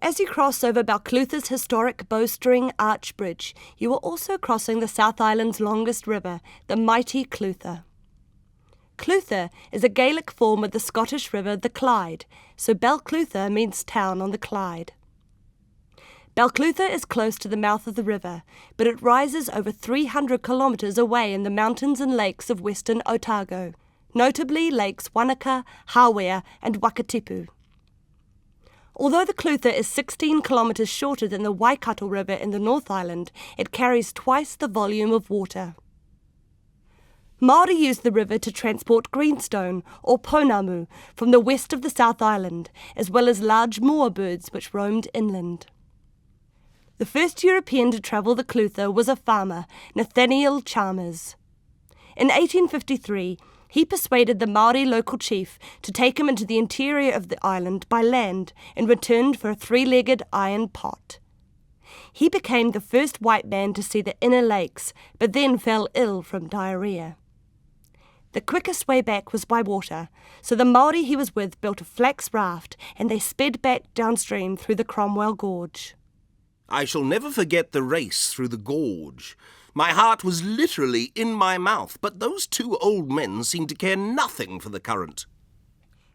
As you cross over Balclutha's historic bowstring arch bridge, you are also crossing the South Island's longest river, the mighty Clutha. Clutha is a Gaelic form of the Scottish river the Clyde, so Balclutha means town on the Clyde. Balclutha is close to the mouth of the river, but it rises over 300 kilometres away in the mountains and lakes of western Otago, notably lakes Wanaka, Hawea and Wakatipu. Although the Clutha is 16 kilometres shorter than the Waikato River in the North Island, it carries twice the volume of water. Māori used the river to transport greenstone, or pounamu, from the west of the South Island, as well as large moa birds which roamed inland. The first European to travel the Clutha was a farmer, Nathaniel Chalmers. In 1853, he persuaded the Māori local chief to take him into the interior of the island by land in return for a 3-legged iron pot. He became the first white man to see the inner lakes, but then fell ill from diarrhoea. The quickest way back was by water, so the Māori he was with built a flax raft and they sped back downstream through the Cromwell Gorge. I shall never forget the race through the gorge. My heart was literally in my mouth, but those 2 old men seemed to care nothing for the current.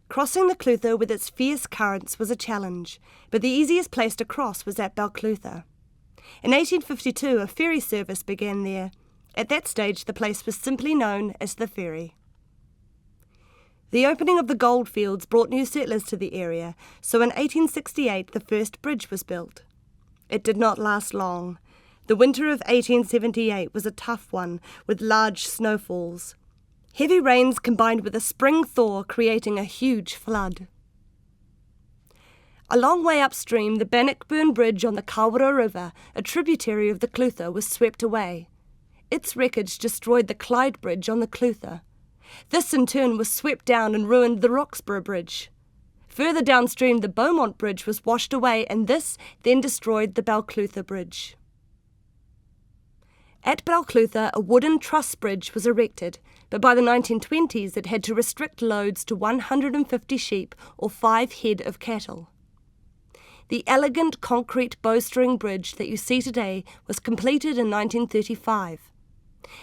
Crossing the Clutha with its fierce currents was a challenge, but the easiest place to cross was at Balclutha. In 1852, a ferry service began there. At that stage, the place was simply known as the Ferry. The opening of the goldfields brought new settlers to the area, so in 1868 the first bridge was built. It did not last long. The winter of 1878 was a tough one, with large snowfalls. Heavy rains combined with a spring thaw creating a huge flood. A long way upstream, the Bannockburn Bridge on the Clutha River, a tributary of the Clutha, was swept away. Its wreckage destroyed the Clyde Bridge on the Clutha. This in turn was swept down and ruined the Roxburgh Bridge. Further downstream, the Beaumont Bridge was washed away, and this then destroyed the Balclutha Bridge. At Balclutha, a wooden truss bridge was erected, but by the 1920s it had to restrict loads to 150 sheep or 5 head of cattle. The elegant concrete bowstring bridge that you see today was completed in 1935.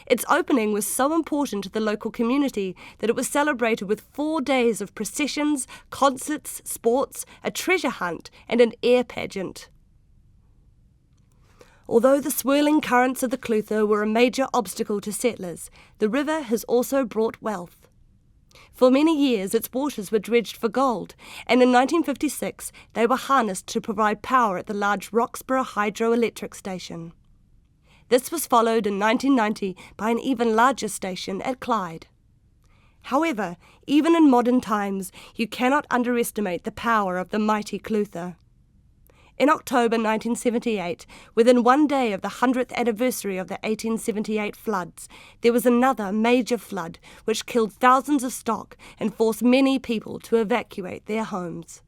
Its opening was so important to the local community that it was celebrated with 4 days of processions, concerts, sports, a treasure hunt and an air pageant. Although the swirling currents of the Clutha were a major obstacle to settlers, the river has also brought wealth. For many years its waters were dredged for gold, and in 1956 they were harnessed to provide power at the large Roxburgh hydroelectric station. This was followed in 1990 by an even larger station at Clyde. However, even in modern times, you cannot underestimate the power of the mighty Clutha. In October 1978, within 1 day of the 100th anniversary of the 1878 floods, there was another major flood which killed thousands of stock and forced many people to evacuate their homes.